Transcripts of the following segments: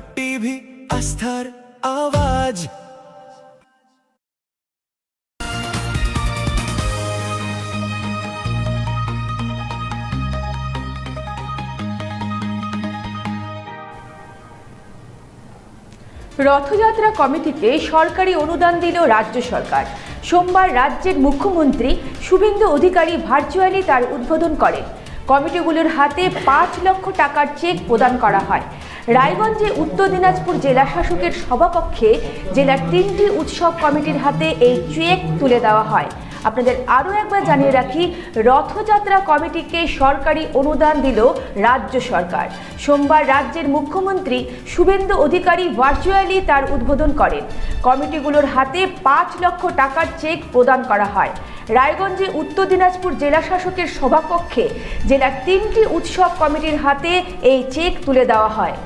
Dot TV, আস্থার আওয়াজ। রথযাত্রা কমিটিকে সরকারি অনুদান দিল রাজ্য সরকার। সোমবার রাজ্যের মুখ্যমন্ত্রী শুভেন্দু অধিকারী ভার্চুয়ালি তার উদ্বোধন করেন। কমিটিগুলোর হাতে 5 লক্ষ টাকার চেক প্রদান করা হয়। রায়গঞ্জে উত্তর দিনাজপুর জেলা শাসকের সভাকক্ষে জেলার 3টি উৎসব কমিটির হাতে এই চেক তুলে দেওয়া হয়। আপনাদের আরও একবার জানিয়ে রাখি, রথযাত্রা কমিটিকে সরকারি অনুদান দিল রাজ্য সরকার। সোমবার রাজ্যের মুখ্যমন্ত্রী শুভেন্দু অধিকারী ভার্চুয়ালি তার উদ্বোধন করেন। কমিটিগুলোর হাতে 5 লক্ষ টাকার চেক প্রদান করা হয়। রায়গঞ্জে উত্তর দিনাজপুর জেলা শাসকের সভাকক্ষে জেলার 3টি উৎসব কমিটির হাতে এই চেক তুলে দেওয়া হয়।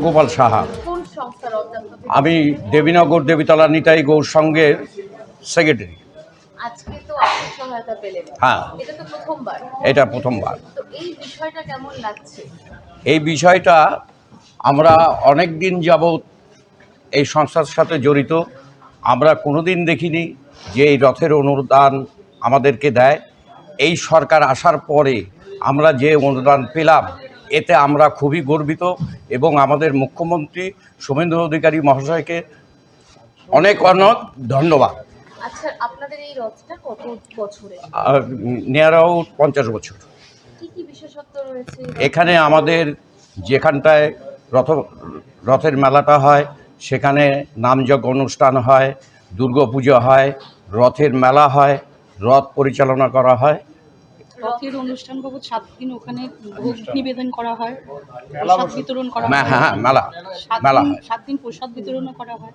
গোপাল সাহা, আমি দেবীনগর দেবীতলা নিতাই গৌর সংঘের সেক্রেটারি। আজকে তো আর্থিক সহায়তা পেলেন। হ্যাঁ, এটা তো প্রথমবার। এটা প্রথমবার। তো এই বিষয়টা কেমন লাগছে? এই বিষয়টা আমরা অনেক দিন যাবৎ এই সংস্থার সাথে জড়িত। আমরা কোনোদিন দেখিনি যে এই রথের অনুদান আমাদেরকে দেয়। এই সরকার আসার পরে আমরা যে অনুদান পেলাম, এতে আমরা খুবই গর্বিত এবং আমাদের মুখ্যমন্ত্রী শুভেন্দু অধিকারী মহাশয়কে অনেক অনেক ধন্যবাদ। আচ্ছা, আপনাদের এই রথটা কত বছরের? নিয়ার আউট 50 বছর। কি কি বিশেষত্ব রয়েছে এখানে? আমাদের যেখানটায় রথের মেলাটা হয়, সেখানে নামযজ্ঞ অনুষ্ঠান হয়, দুর্গাপুজো হয়, রথের মেলা হয়, রথ পরিচালনা করা হয়। রথের অনুষ্ঠান বাবদ 7 দিন ওখানে ভোগ নিবেদন করা হয়, প্রসাদ বিতরণ করা হয়। হ্যাঁ, মেলা হয়। 7 দিন প্রসাদ বিতরণ করা হয়।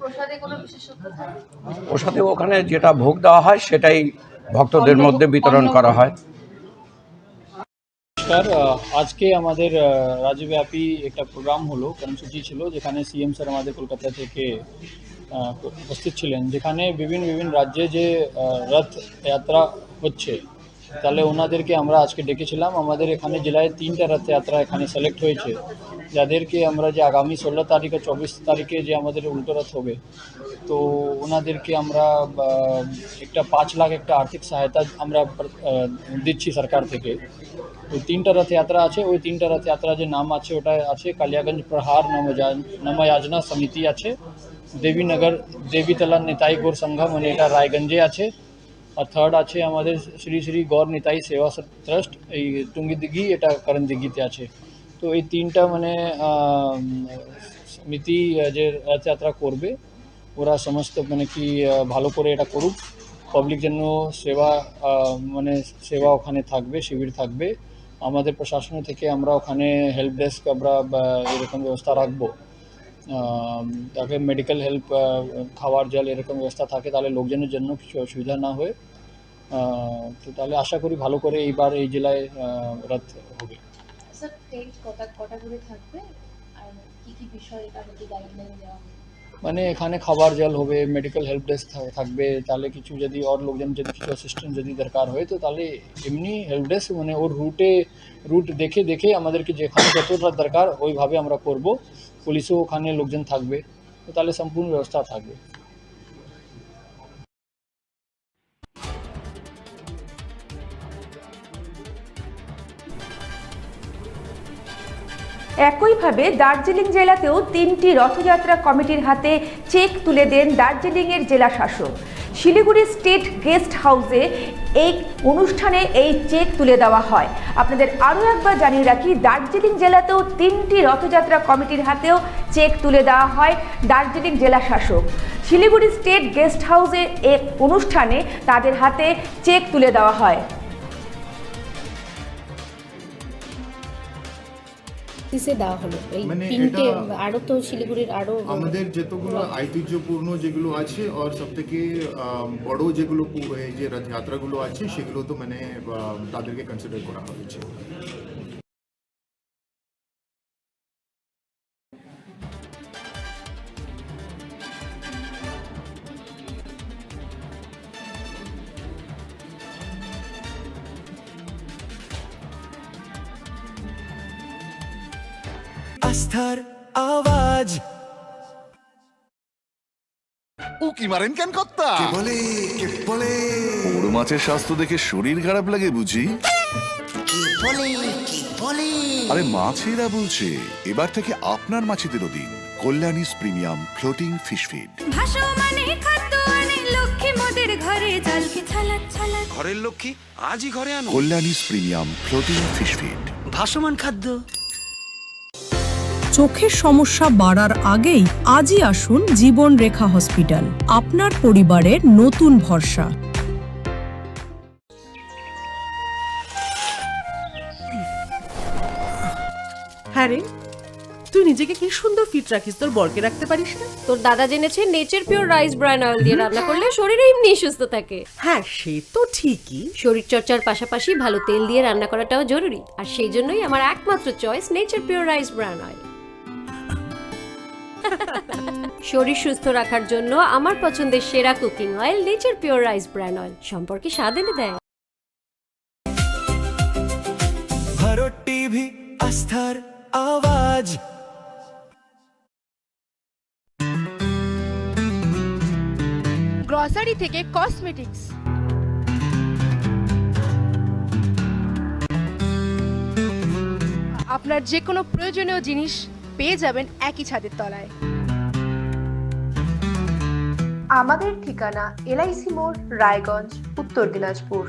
প্রসাদে কোনো বিশেষত্ব থাকে? প্রসাদে ওখানে যেটা ভোগ দেওয়া হয় সেটাই ভক্তদের মধ্যে বিতরণ করা হয়। নমস্কার, আজকে আমাদের রাজ্যব্যাপী একটা প্রোগ্রাম হলো, কর্মসূচি ছিল, যেখানে সিএম স্যার আমাদের কলকাতা থেকে উপস্থিত ছিলেন। যেখানে বিভিন্ন রাজ্যে যে রথ যাত্রা হচ্ছে, তাহলে ওনাদেরকে আমরা আজকে ডেকেছিলাম। আমাদের এখানে জেলায় 3টা রথযাত্রা এখানে সিলেক্ট হয়েছে, যাদেরকে আমরা যে আগামী 16 তারিখ আর 24 তারিখে যে আমাদের উল্টো রথ হবে, তো ওনাদেরকে আমরা একটা 5 লাখ একটা আর্থিক সহায়তা আমরা দিচ্ছি সরকার থেকে। তো 3টা রথযাত্রা আছে। ওই 3টা রথযাত্রা যে নাম আছে ওটা আছে কালিয়াগঞ্জ প্রহার নময়াজনা সমিতি আছে, দেবীনগর দেবীতলা নিতাই গৌর সংঘ মানে এটা রায়গঞ্জে আছে, আর থার্ড আছে আমাদের শ্রী শ্রী গৌর নিতাই সেবা ট্রাস্ট এই টুঙ্গিদিঘি, এটা করণদিঘিতে আছে। তো এই 3টা মানে সমিতি যে রথযাত্রা করবে, ওরা সমস্ত মানে কি ভালো করে এটা করুক। পাবলিক জন্য সেবা ওখানে থাকবে, শিবির থাকবে। আমাদের প্রশাসন থেকে আমরা ওখানে হেল্প ডেস্ক আমরা এরকম ব্যবস্থা রাখবো, তাকে মেডিকেল হেল্প, খাবার জল এরকম ব্যবস্থা থাকে, তাহলে লোকজনের জন্য কিছু অসুবিধা না হয়। তো তাহলে আশা করি ভালো করে এইবার এই জেলায় রথ হবে। স্যার, টেন্ট কটা করে থাকবে আর কি কি বিষয় এটা কি গাইডলাইন দেওয়া হবে? মানে এখানে খাবার জল হবে, মেডিকেল হেল্প ডেস্ক থাকবে, তাহলে কিছু যদি ওর লোকজন যদি কিছু অ্যাসিস্ট্যান্স যদি দরকার হয়, তো তাহলে এমনি হেল্প ডেস্ক মানে ওর রুট দেখে আমাদেরকে যেখানে যতটা দরকার ওইভাবে আমরা করব। পুলিশও ওখানে লোকজন থাকবে, তো তাহলে সম্পূর্ণ ব্যবস্থা থাকবে। একইভাবে দার্জিলিং জেলাতেও 3টি রথযাত্রা কমিটির হাতে চেক তুলে দেন দার্জিলিংয়ের জেলা শাসক। শিলিগুড়ি স্টেট গেস্ট হাউসে এই অনুষ্ঠানে এই চেক তুলে দেওয়া হয়। আপনাদের আরও একবার জানিয়ে রাখি, দার্জিলিং জেলাতেও 3টি রথযাত্রা কমিটির হাতেও চেক তুলে দেওয়া হয় দার্জিলিং জেলা শাসক। শিলিগুড়ি স্টেট গেস্ট হাউসে এক অনুষ্ঠানে তাদের হাতে চেক তুলে দেওয়া হয়। কিসে দেওয়া হলো এই মানে 3টে? আরও তো শিলিগুড়ির আরও আমাদের যতগুলো ঐতিহ্যপূর্ণ যেগুলো আছে আর সবথেকে বড় যেগুলো এই যে রথযাত্রাগুলো আছে সেগুলো তো মানে তাদেরকে কনসিডার করা হয়েছে। আস্থার আওয়াজ। উকি মারেন কেন কর্তা? বলে কে বলে বড় মাছের স্বাস্থ্য দেখে শরীর খারাপ লাগে বুঝি? আরে মাছেরা বলছে এবার থেকে আপনার মাছেদেরও দিন কল্যাণীস প্রিমিয়াম ফ্লোটিং ফিশ ফিড। ঘরের লক্ষ্মী আজই ঘরে আনো কল্যাণীস প্রিমিয়াম ফ্লোটিং ফিশ ফিড। ভাসমান খাদ্য। চোখের সমস্যা বাড়ার আগেই আজই আসুন জীবন রেখা হসপিটাল, আপনার পরিবারের নতুন ভরসা। হ্যাঁ রে, তুই নিজেকে কি সুন্দর ফিট রাখিস, তোর বরকে রাখতে পারিস না? তোর দাদা জেনেছে nature pure rice bran oil দিয়ে রান্না করলে শরীর এমনি সুস্থ থাকে। হ্যাঁ সে তো ঠিকই, শরীর চর্চার পাশাপাশি ভালো তেল দিয়ে রান্না করাটাও জরুরি, আর সেই জন্যই আমার একমাত্র choice nature pure rice bran oil. শরীর সুস্থ রাখার জন্য আমার পছন্দের সেরা cooking oil nature pure rice bran oil, সম্পর্কে স্বাদ এনে দেয়। ভারত টিভি আস্থার আওয়াজ। গ্রসারি থেকে কসমেটিক্স, আপনার যে কোনো প্রয়োজনীয় জিনিস পেয়ে যাবেন একই ছাদের তলায়। আমাদের ঠিকানা LIC মোড়, রায়গঞ্জ, উত্তর দিনাজপুর।